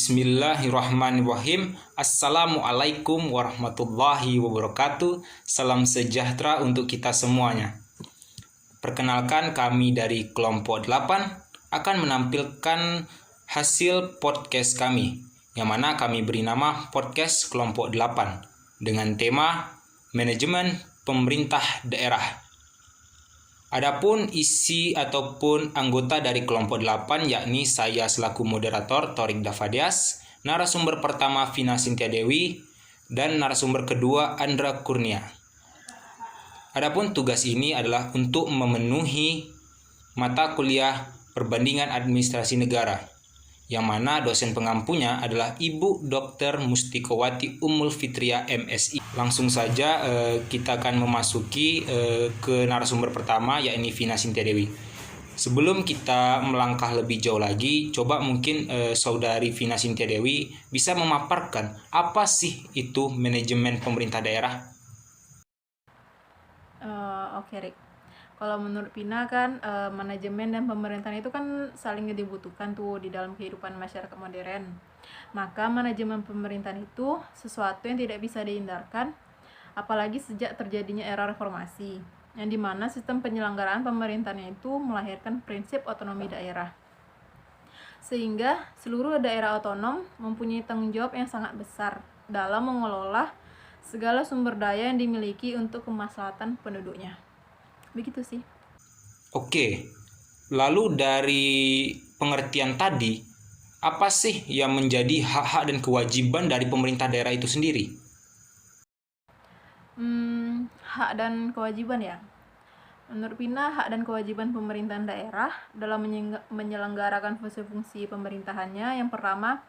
Bismillahirrahmanirrahim. Assalamualaikum warahmatullahi wabarakatuh. Salam sejahtera untuk kita semuanya. Perkenalkan, kami dari kelompok 8 akan menampilkan hasil podcast kami, yang mana kami beri nama podcast kelompok 8 dengan tema manajemen pemerintah daerah. Adapun isi ataupun anggota dari kelompok 8 yakni saya selaku moderator Thorik Davadias, narasumber pertama Vina Cynthia Dewi, dan narasumber kedua Andra Kurnia. Adapun tugas ini adalah untuk memenuhi mata kuliah perbandingan administrasi negara, yang mana dosen pengampunya adalah Ibu Dr. Mustikowati Ummul Fitriah MSI. Langsung saja kita akan memasuki ke narasumber pertama, yakni Vina Cynthia Dewi. Sebelum kita melangkah lebih jauh lagi, coba mungkin saudari Vina Cynthia Dewi bisa memaparkan apa sih itu manajemen pemerintah daerah? Oke, Rick. Kalau menurut Pina kan manajemen dan pemerintahan itu kan saling dibutuhkan tuh di dalam kehidupan masyarakat modern. Maka manajemen pemerintahan itu sesuatu yang tidak bisa dihindarkan, apalagi sejak terjadinya era reformasi, yang dimana sistem penyelenggaraan pemerintahannya itu melahirkan prinsip otonomi daerah. Sehingga seluruh daerah otonom mempunyai tanggung jawab yang sangat besar dalam mengelola segala sumber daya yang dimiliki untuk kemaslahatan penduduknya. Begitu sih. Oke, lalu dari pengertian tadi, apa sih yang menjadi hak-hak dan kewajiban dari pemerintah daerah itu sendiri? Hak dan kewajiban ya. Menurut Pina, hak dan kewajiban pemerintahan daerah dalam menyelenggarakan fungsi-fungsi pemerintahannya, yang pertama,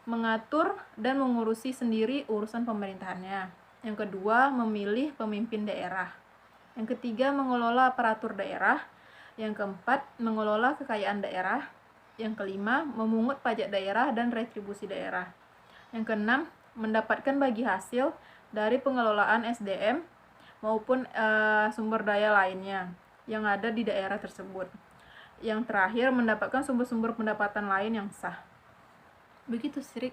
mengatur dan mengurusi sendiri urusan pemerintahannya. Yang kedua, memilih pemimpin daerah. Yang ketiga, mengelola aparatur daerah. Yang keempat, mengelola kekayaan daerah. Yang kelima, memungut pajak daerah dan retribusi daerah. Yang keenam, mendapatkan bagi hasil dari pengelolaan SDM maupun sumber daya lainnya yang ada di daerah tersebut. Yang terakhir, mendapatkan sumber-sumber pendapatan lain yang sah. Begitu, Sirik.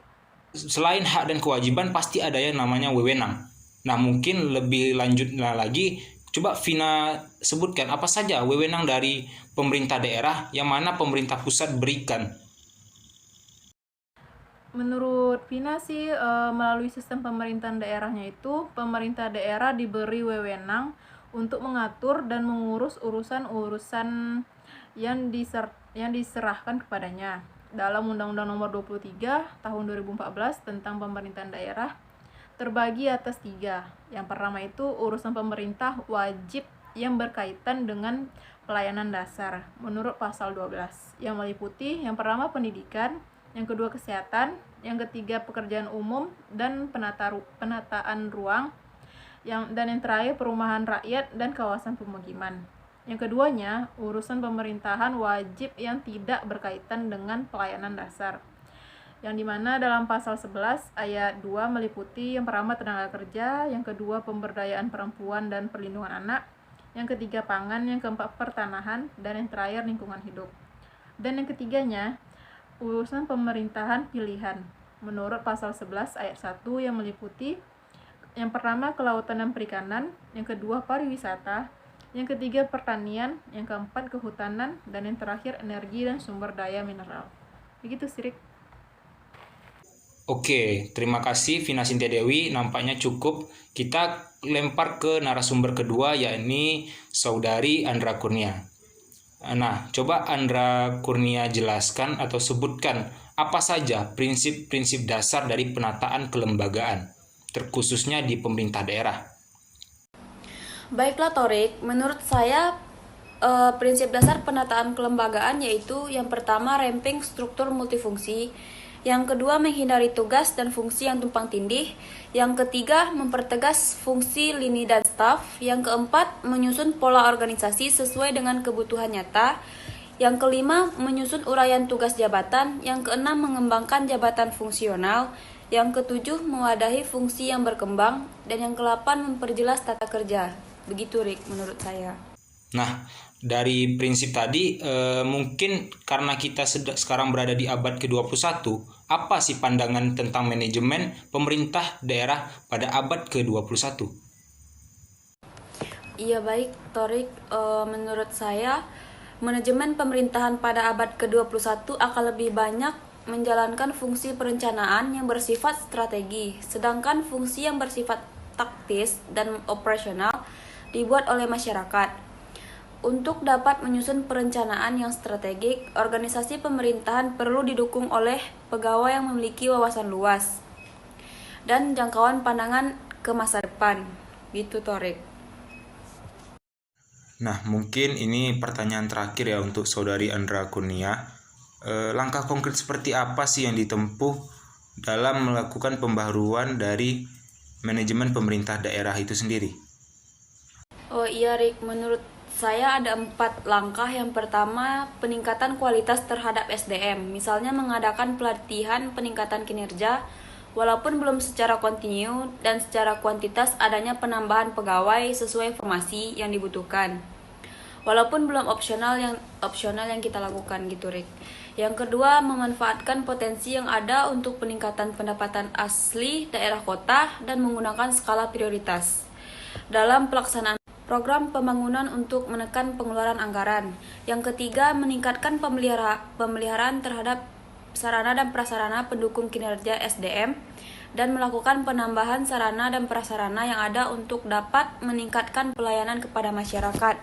Selain hak dan kewajiban, pasti ada yang namanya wewenang. Nah, mungkin lebih lanjut lagi, coba Vina sebutkan apa saja wewenang dari pemerintah daerah yang mana pemerintah pusat berikan. Menurut Vina sih, melalui sistem pemerintahan daerahnya itu, pemerintah daerah diberi wewenang untuk mengatur dan mengurus urusan-urusan yang diserahkan kepadanya dalam Undang-Undang Nomor 23 Tahun 2014 tentang pemerintahan daerah, terbagi atas 3. Yang pertama itu urusan pemerintah wajib yang berkaitan dengan pelayanan dasar menurut pasal 12, yang meliputi yang pertama pendidikan, yang kedua kesehatan, yang ketiga pekerjaan umum dan penataan ruang, dan yang terakhir perumahan rakyat dan kawasan pemukiman. Yang keduanya urusan pemerintahan wajib yang tidak berkaitan dengan pelayanan dasar, yang dimana dalam pasal 11 ayat 2 meliputi yang pertama tenaga kerja, yang kedua pemberdayaan perempuan dan perlindungan anak, yang ketiga pangan, yang keempat pertanahan, dan yang terakhir lingkungan hidup. Dan yang ketiganya urusan pemerintahan pilihan menurut pasal 11 ayat 1 yang meliputi yang pertama kelautan dan perikanan, yang kedua pariwisata, yang ketiga pertanian, yang keempat kehutanan, dan yang terakhir energi dan sumber daya mineral. Begitu, Sirik. Oke, terima kasih Vina Cynthia Dewi. Nampaknya cukup. Kita lempar ke narasumber kedua, yakni saudari Andra Kurnia. Nah, coba Andra Kurnia jelaskan atau sebutkan apa saja prinsip-prinsip dasar dari penataan kelembagaan, terkhususnya di pemerintah daerah. Baiklah Thorik, menurut saya prinsip dasar penataan kelembagaan yaitu yang pertama ramping struktur multifungsi, yang kedua menghindari tugas dan fungsi yang tumpang tindih, yang ketiga mempertegas fungsi lini dan staf, yang keempat menyusun pola organisasi sesuai dengan kebutuhan nyata, yang kelima menyusun uraian tugas jabatan, yang keenam mengembangkan jabatan fungsional, yang ketujuh mewadahi fungsi yang berkembang, dan yang ke-8 memperjelas tata kerja. Begitu, Rick, menurut saya. Nah, dari prinsip tadi mungkin karena kita sekarang berada di abad ke-21, Apa sih pandangan tentang manajemen pemerintah daerah pada abad ke-21? Iya baik, Torik. Menurut saya, manajemen pemerintahan pada abad ke-21 akan lebih banyak menjalankan fungsi perencanaan yang bersifat strategi, sedangkan fungsi yang bersifat taktis dan operasional dibuat oleh masyarakat. Untuk dapat menyusun perencanaan yang strategik, organisasi pemerintahan perlu didukung oleh pegawai yang memiliki wawasan luas dan jangkauan pandangan ke masa depan. Gitu, Torik. Nah, mungkin ini pertanyaan terakhir ya untuk Saudari Andra Kurnia. Langkah konkret seperti apa sih yang ditempuh dalam melakukan pembaharuan dari manajemen pemerintah daerah itu sendiri? Oh iya, Rik. Menurut saya ada 4 langkah. Yang pertama, peningkatan kualitas terhadap SDM. Misalnya mengadakan pelatihan peningkatan kinerja, walaupun belum secara kontinu dan secara kuantitas adanya penambahan pegawai sesuai informasi yang dibutuhkan. Walaupun belum opsional yang kita lakukan gitu, Rik. Yang kedua, memanfaatkan potensi yang ada untuk peningkatan pendapatan asli daerah kota dan menggunakan skala prioritas dalam pelaksanaan program pembangunan untuk menekan pengeluaran anggaran. Yang ketiga, meningkatkan pemeliharaan terhadap sarana dan prasarana pendukung kinerja SDM dan melakukan penambahan sarana dan prasarana yang ada untuk dapat meningkatkan pelayanan kepada masyarakat.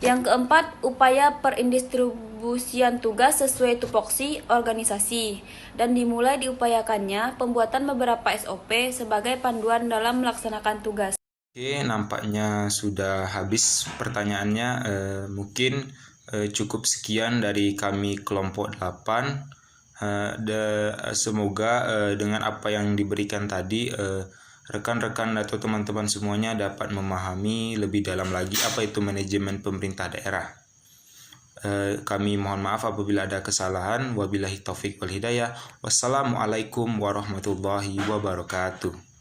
Yang keempat, upaya perindistribusian tugas sesuai tupoksi organisasi dan dimulai diupayakannya pembuatan beberapa SOP sebagai panduan dalam melaksanakan tugas. Oke, nampaknya sudah habis pertanyaannya. Mungkin cukup sekian dari kami kelompok 8. Semoga dengan apa yang diberikan tadi, rekan-rekan atau teman-teman semuanya dapat memahami lebih dalam lagi apa itu manajemen pemerintah daerah. Kami mohon maaf apabila ada kesalahan. Wabillahi taufik wal hidayah. Wassalamualaikum warahmatullahi wabarakatuh.